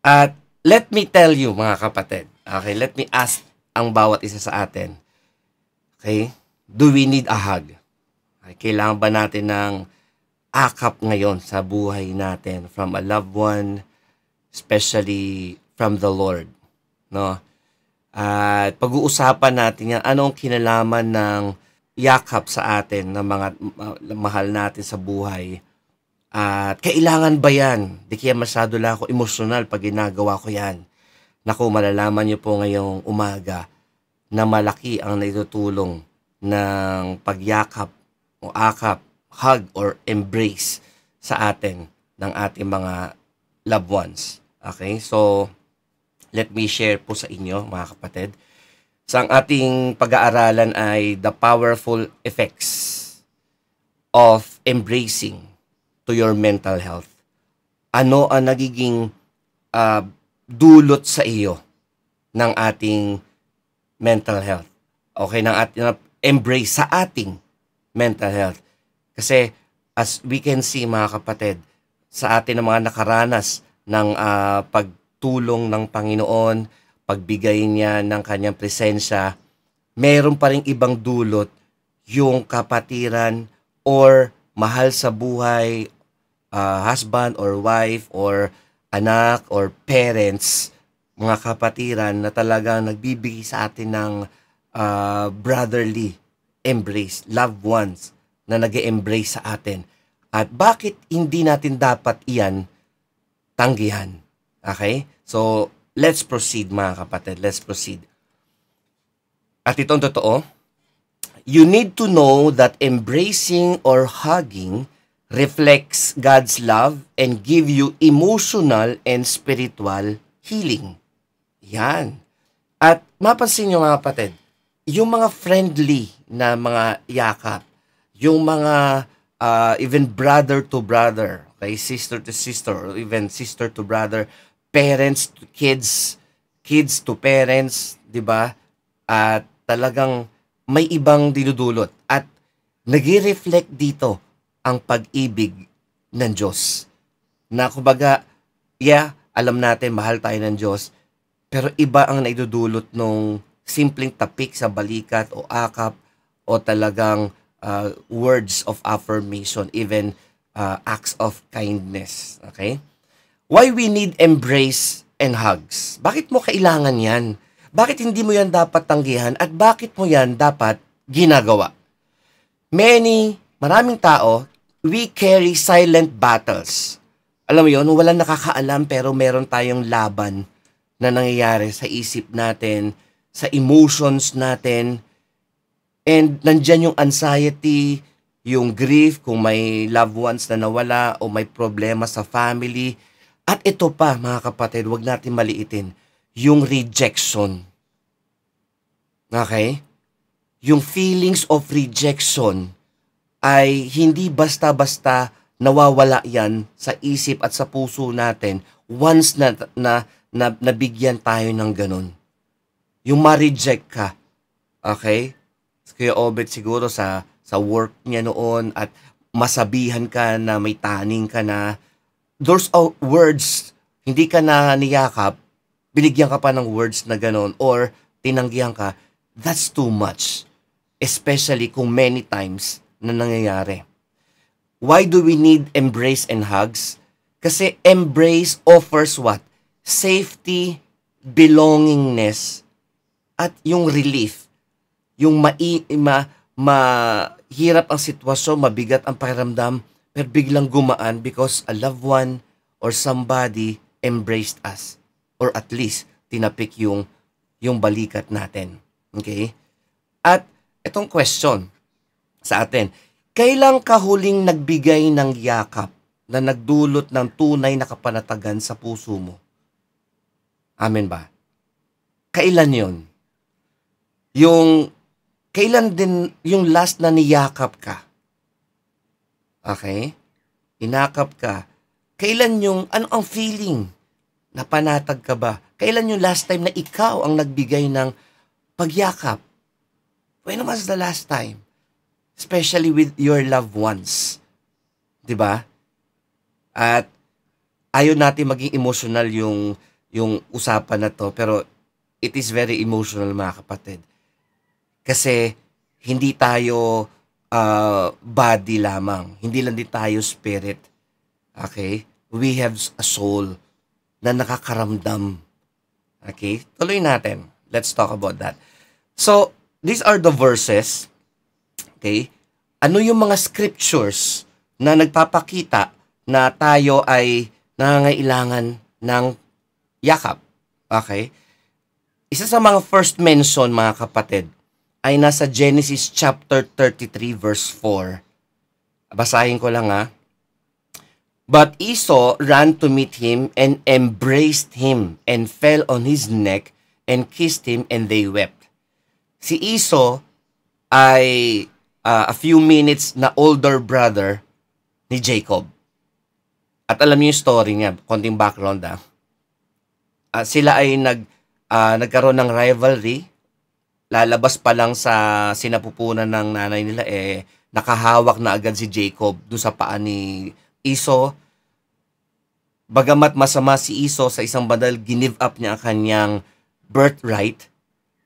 At let me tell you, mga kapatid, okay, let me ask ang bawat isa sa atin, okay, do we need a hug? Okay, kailangan ba natin ng akap ngayon sa buhay natin from a loved one, especially from the Lord, no? At pag-uusapan natin yan, anong kinalaman ng yakap sa atin ng mga mahal natin sa buhay. At kailangan ba yan? Di kaya masyado lang ako emosyonal pag ginagawa ko yan. Naku, malalaman niyo po ngayong umaga na malaki ang naitutulong ng pagyakap o akap, hug or embrace sa atin ng ating mga loved ones. Okay? So, let me share po sa inyo, mga kapatid. Sa ang ating pag-aaralan ay the powerful effects of embracing to your mental health. Ano ang nagiging dulot sa iyo ng ating mental health? Okay, ng ating embrace sa ating mental health. Kasi as we can see, mga kapatid, sa atin ng mga nakaranas ng pagtulong ng Panginoon, pagbigay niya ng kanyang presensya, meron pa ring ibang dulot yung kapatiran or mahal sa buhay, husband or wife or anak or parents, mga kapatiran na talagang nagbibigay sa atin ng brotherly embrace, loved ones na nag-embrace sa atin. At bakit hindi natin dapat iyan tanggihan? Okay? So, let's proceed, mga kapatid. Let's proceed. At itong totoo, you need to know that embracing or hugging reflects God's love and give you emotional and spiritual healing. Yan. At mapansin nyo, mga kapatid, yung mga friendly na mga yakap, yung mga even brother to brother, okay, sister to sister, or even sister to brother, parents to kids, kids to parents, 'di ba? At talagang may ibang dinudulot at nagre-reflect dito ang pag-ibig ng Diyos. Na kumbaga, alam natin mahal tayo ng Diyos, pero iba ang naidudulot nung simpleng tapik sa balikat o akap o talagang words of affirmation, even acts of kindness. Okay? Why we need embrace and hugs? Bakit mo kailangan yan? Bakit hindi mo yan dapat tanggihan? At bakit mo yan dapat ginagawa? Maraming tao, we carry silent battles. Alam mo yun, walang nakakaalam pero meron tayong laban na nangyayari sa isip natin, sa emotions natin, and nandyan yung anxiety, yung grief, kung may loved ones na nawala o may problema sa family. At ito pa, mga kapatid, wag natin maliitin, yung rejection. Okay? Yung feelings of rejection ay hindi basta-basta nawawala yan sa isip at sa puso natin once na nabigyan tayo ng ganun. Yung ma-reject ka. Okay? Kaya Obet siguro sa work niya noon at masabihan ka na may taning ka na, those words, hindi ka na niyakap, binigyan ka pa ng words na gano'n, or tinanggihan ka, that's too much. Especially kung many times na nangyayari. Why do we need embrace and hugs? Kasi embrace offers what? Safety, belongingness, at yung relief. Yung mahirap ang sitwasyon, mabigat ang pakiramdam, pero biglang gumaan because a loved one or somebody embraced us. Or at least, tinapik yung balikat natin. Okay? At itong question sa atin, kailan ka huling nagbigay ng yakap na nagdulot ng tunay na kapanatagan sa puso mo? Amen ba? Kailan yon? Kailan din yung last na niyakap ka? Okay? Inakap ka. Kailan ano ang feeling? Napanatag ka ba? Kailan yung last time na ikaw ang nagbigay ng pagyakap? When was the last time? Especially with your loved ones. 'Di ba? At ayaw natin maging emotional yung yung usapan na to, pero it is very emotional mga kapatid. Kasi hindi tayo body lamang. Hindi lang din tayo spirit. Okay? We have a soul na nakakaramdam. Okay? Tuloy natin. Let's talk about that. So, these are the verses. Okay? Ano yung mga scriptures na nagpapakita na tayo ay nangangailangan ng yakap? Okay? Isa sa mga first mention, mga kapatid, ay nasa Genesis chapter 33 verse 4. Basahin ko lang ha. But Esau ran to meet him and embraced him and fell on his neck and kissed him and they wept. Si Esau ay a few minutes na older brother ni Jacob. At alam niyo yung story niya, konting background ha. Sila ay nagkaroon ng rivalry. Lalabas pa lang sa sinapupunan ng nanay nila, nakahawak na agad si Jacob doon sa paa ni Esau. Bagamat masama si Esau sa isang bandal, give up niya ang kanyang birthright,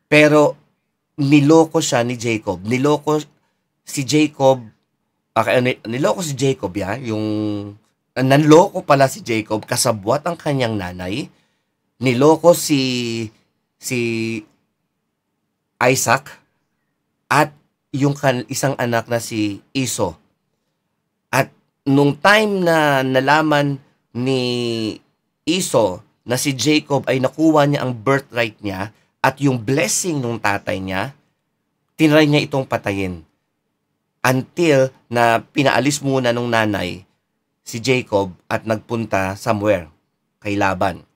pero niloko siya ni Jacob. Niloko si Jacob, yung nanloko pala si Jacob, kasabwat ang kanyang nanay. Niloko si Isaac at yung isang anak na si Esau. At nung time na nalaman ni Esau na si Jacob ay nakuha niya ang birthright niya at yung blessing ng tatay niya, tinry niya itong patayin. Until na pinaalis muna nung nanay si Jacob at nagpunta somewhere kay Laban.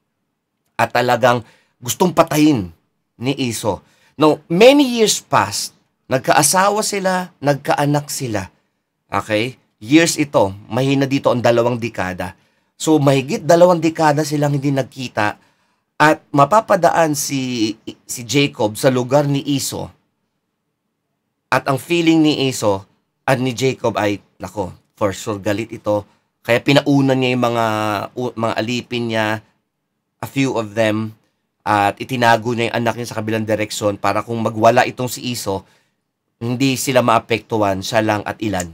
At talagang gustong patayin ni Esau. No, many years passed. Nagkaasawa sila, nagkaanak sila. Okay? Years ito, mahina dito ang 2 dekada. So, mahigit 2 dekada silang hindi nagkita at mapapadaan si Jacob sa lugar ni Esau. At ang feeling ni Esau at ni Jacob ay, nako, for sure galit ito. Kaya pinaunan niya yung mga alipin niya, a few of them, at itinago niya yung anak niya sa kabilang direksyon para kung magwala itong si Esau, hindi sila maapektuhan, siya lang at ilan.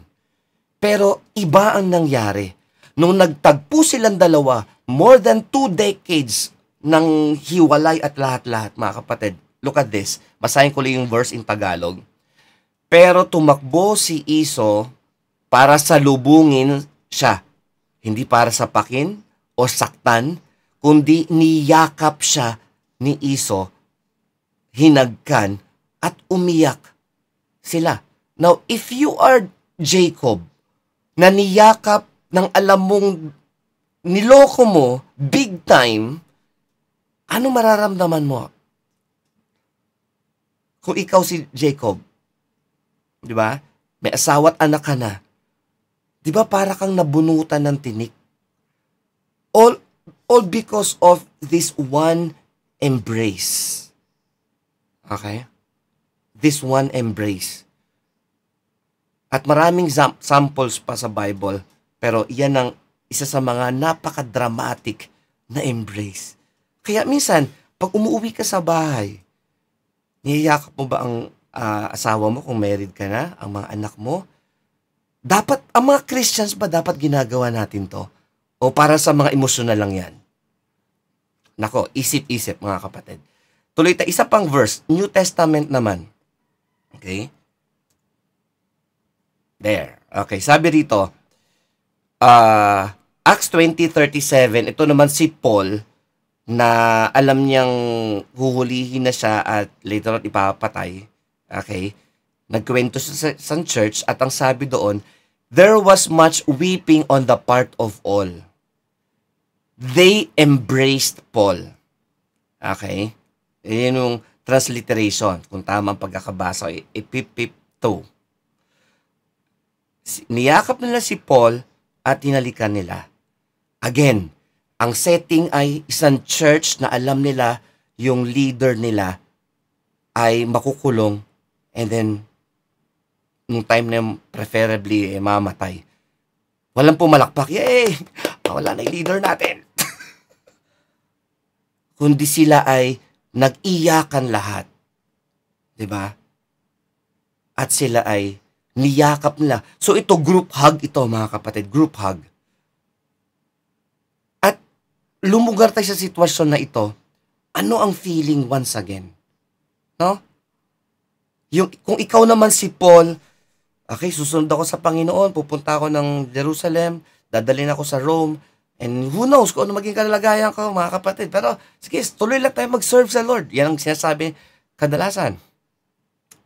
Pero iba ang nangyari. Nung nagtagpo silang dalawa, more than 2 decades ng hiwalay at lahat-lahat, mga kapatid. Look at this. Basahin ko lang yung verse in Tagalog. Pero tumakbo si Esau para salubungin siya. Hindi para sapakin o saktan, kundi niyakap siya ni Esau, hinagkan, at umiyak sila. Now, if you are Jacob, na niyakap ng alam mong niloko mo, big time, ano mararamdaman mo? Kung ikaw si Jacob, di ba? May asawa at anak ka na. Di ba para kang nabunutan ng tinik? All because of this one embrace. Okay? This one embrace. At maraming samples pa sa Bible, pero iyan ang isa sa mga napaka-dramatic na embrace. Kaya minsan, pag umuwi ka sa bahay, niyayakap mo ba ang asawa mo kung married ka na, ang mga anak mo? Dapat, ang mga Christians ba dapat ginagawa natin to? O para sa mga emosyonal lang yan? Nako, isip-isip mga kapatid. Tuloy tayo, isa pang verse, New Testament naman. Okay? There. Okay, sabi rito, Acts 20:37, ito naman si Paul, na alam niyang huhulihin na siya at later on ipapatay. Okay? Nagkwento sa church at ang sabi doon, there was much weeping on the part of all. They embraced Paul. Okay? Yan yung transliteration. Kung tama ang pagkakabasa, ipip-pip to. Niyakap nila si Paul at hinalikan nila. Again, ang setting ay isang church na alam nila yung leader nila ay makukulong and then nung time na preferably mamatay. Walang pumalakpak. Yay! Wala na yung leader natin. kundi sila ay nag-iyakan lahat. 'Di ba? At sila ay niyakap nila. So ito, group hug ito, mga kapatid. Group hug. At lumugar tayo sa sitwasyon na ito. Ano ang feeling once again? No? Kung ikaw naman si Paul, okay, susunod ako sa Panginoon, pupunta ako ng Jerusalem, dadalhin ako sa Rome, and who knows kung ano maging kalagayan ko, mga kapatid. Pero, sige, tuloy lang tayo mag-serve sa Lord. Yan ang sinasabi kadalasan.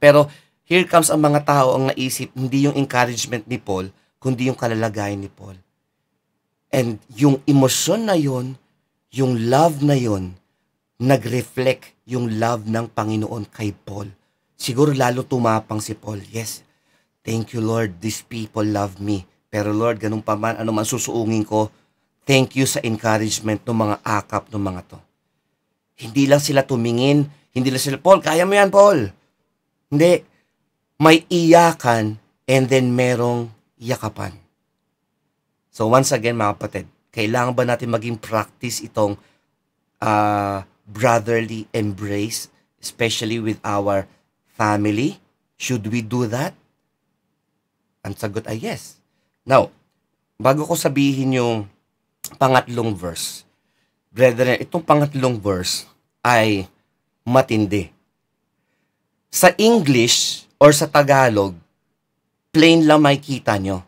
Pero, here comes ang mga tao ang naisip, hindi yung encouragement ni Paul, kundi yung kalalagayan ni Paul. And yung emosyon na yun, yung love na yun, nag-reflect yung love ng Panginoon kay Paul. Siguro lalo tumapang si Paul. Yes, thank you Lord, these people love me. Pero Lord, ganun pa man, ano man susuungin ko, thank you sa encouragement ng mga akap ng mga to. Hindi lang sila tumingin, hindi lang sila, Paul, kaya mo yan, Paul. Hindi, may iyakan and then merong yakapan. So once again, mga kapatid, kailangan ba natin maging practice itong brotherly embrace, especially with our family? Should we do that? Ang sagot ay yes. Now, bago ko sabihin yung pangatlong verse, brethren, itong pangatlong verse ay matindi. Sa English or sa Tagalog, plain lang makikita nyo.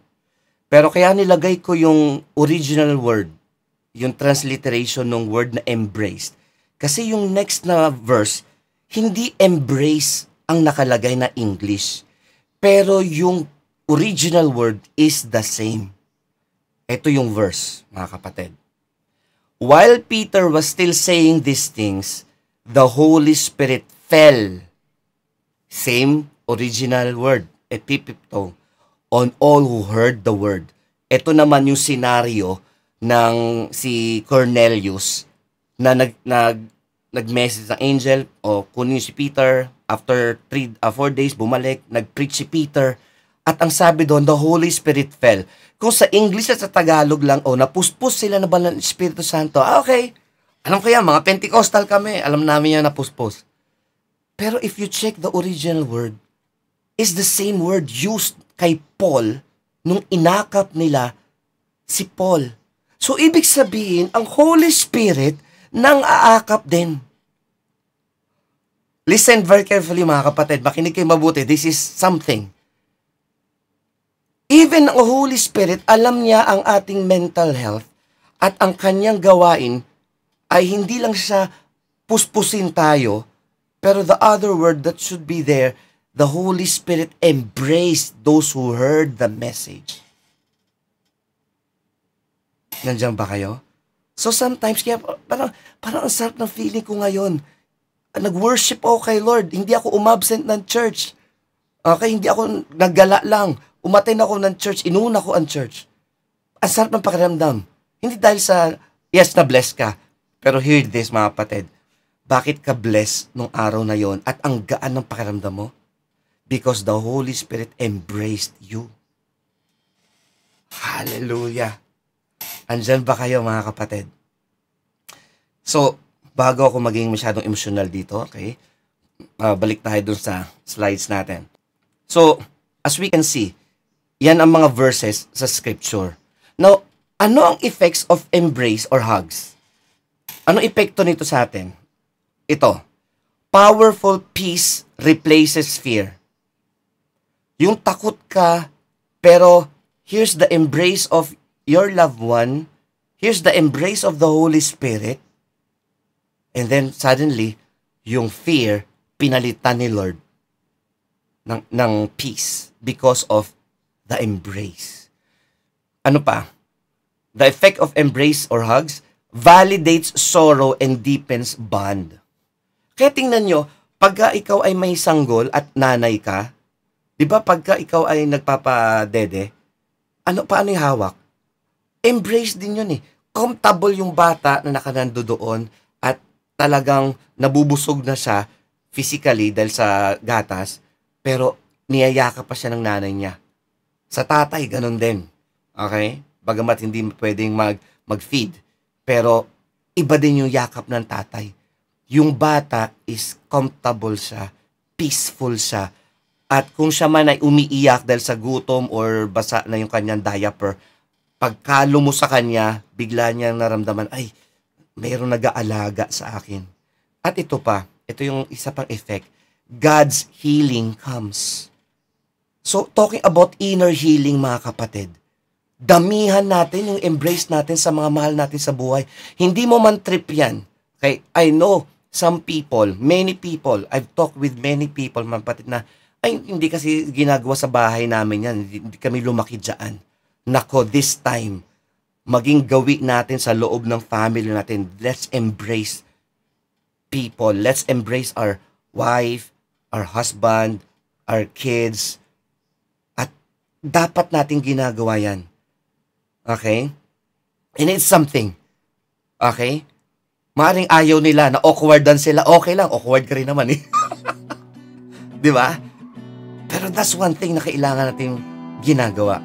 Pero kaya nilagay ko yung original word, yung transliteration ng word na embraced. Kasi yung next na verse, hindi embrace ang nakalagay na English. Pero yung original word is the same. Ito yung verse, mga kapatid. While Peter was still saying these things, the Holy Spirit fell. Same original word, epipipto, on all who heard the word. Ito naman yung senaryo ng si Cornelius na nag-message ng angel o kunin si Peter. After 4 days, bumalik, nag-preach si Peter. At ang sabi doon, the Holy Spirit fell. Kung sa English at sa Tagalog lang, napuspos sila na ba ng Espiritu Santo? Okay. Alam ko yan, mga Pentecostal kami. Alam namin yan, napuspos. Pero if you check the original word, is the same word used kay Paul nung inakap nila si Paul. So, ibig sabihin, ang Holy Spirit nang aakap din. Listen very carefully, mga kapatid. Makinig kayo mabuti. This is something. Even ang Holy Spirit, alam niya ang ating mental health at ang kanyang gawain ay hindi lang siya puspusin tayo, pero the other word that should be there, the Holy Spirit embraced those who heard the message. Nandiyan ba kayo? So sometimes, kaya parang ang sarap ng feeling ko ngayon. Nag-worship ako kay Lord. Hindi ako umabsent ng church. Okay, hindi ako naggala lang. Umattend ako ng church. Inuna ko ang church. Ang sarap ng pakiramdam. Hindi dahil sa, yes, na-bless ka. Pero hear this, mga kapatid. Bakit ka blessed nung araw na yon at ang gaan ng pakiramdam mo? Because the Holy Spirit embraced you. Hallelujah. Andyan ba kayo, mga kapatid? So, bago ako maging masyadong emotional dito, okay? Balik tayo dun sa slides natin. So, as we can see, yan ang mga verses sa scripture. Now, ano ang effects of embrace or hugs? Ano epekto nito sa atin? Ito, powerful peace replaces fear. Yung takot ka, pero here's the embrace of your loved one, here's the embrace of the Holy Spirit, and then suddenly, yung fear, pinalitan ni Lord ng peace because of the embrace. Ano pa? The effect of embrace or hugs validates sorrow and deepens bond. Kaya tingnan nyo, pagka ikaw ay may sanggol at nanay ka, di ba pagka ikaw ay nagpapadede, paano yung hawak? Embrace din yun eh. Comfortable yung bata na nakanando doon at talagang nabubusog na siya physically dahil sa gatas, pero niyayaka pa siya ng nanay niya. Sa tatay, ganun din. Okay? Bagamat hindi pwedeng mag-feed. Pero iba din yung yakap ng tatay. Yung bata is comfortable siya, peaceful siya. At kung siya man ay umiiyak dahil sa gutom or basa na yung kanyang diaper, pagkalo mo sa kanya, bigla niyang naramdaman, ay, mayroong nag-aalaga sa akin. At ito pa, ito yung isa pang effect. God's healing comes. So, talking about inner healing, mga kapatid, damihan natin yung embrace natin sa mga mahal natin sa buhay. Hindi mo man trip yan. Okay? I know some people, many people, I've talked with many people, mga kapatid, na, ay, hindi kasi ginagawa sa bahay namin yan. Hindi kami lumaki dyan. Nako, this time, maging gawi natin sa loob ng family natin. Let's embrace people. Let's embrace our wife, our husband, our kids. At dapat natin ginagawa yan. Okay? And it's something. Okay? Maaring ayaw nila, na awkwardan sila. Okay lang, awkward ka rin naman eh. Di ba? Pero that's one thing na kailangan natin ginagawa.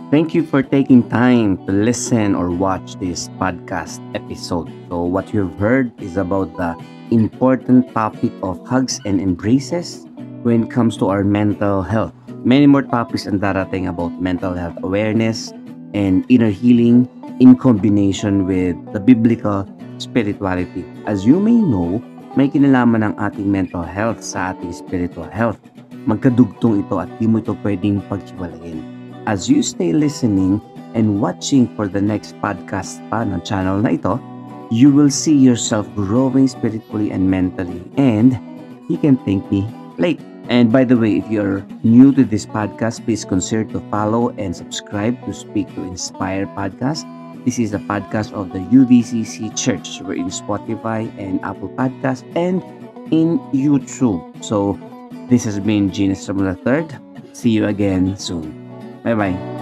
Thank you for taking time to listen or watch this podcast episode. So what you've heard is about the important topic of hugs and embraces when it comes to our mental health. Many more topics ang darating about mental health awareness and inner healing in combination with the biblical spirituality. As you may know, may kinalaman ng ating mental health sa ating spiritual health. Magkadugtong ito at di mo ito pwedeng paghiwalayin. As you stay listening and watching for the next podcast pa ng channel na ito, you will see yourself growing spiritually and mentally, and you can thank me later. And by the way, if you're new to this podcast, please consider to follow and subscribe to Speak to Inspire podcast. This is a podcast of the UVCC Church. We're in Spotify and Apple Podcast and in YouTube. So this has been Genius Ramon III. See you again soon. Bye-bye.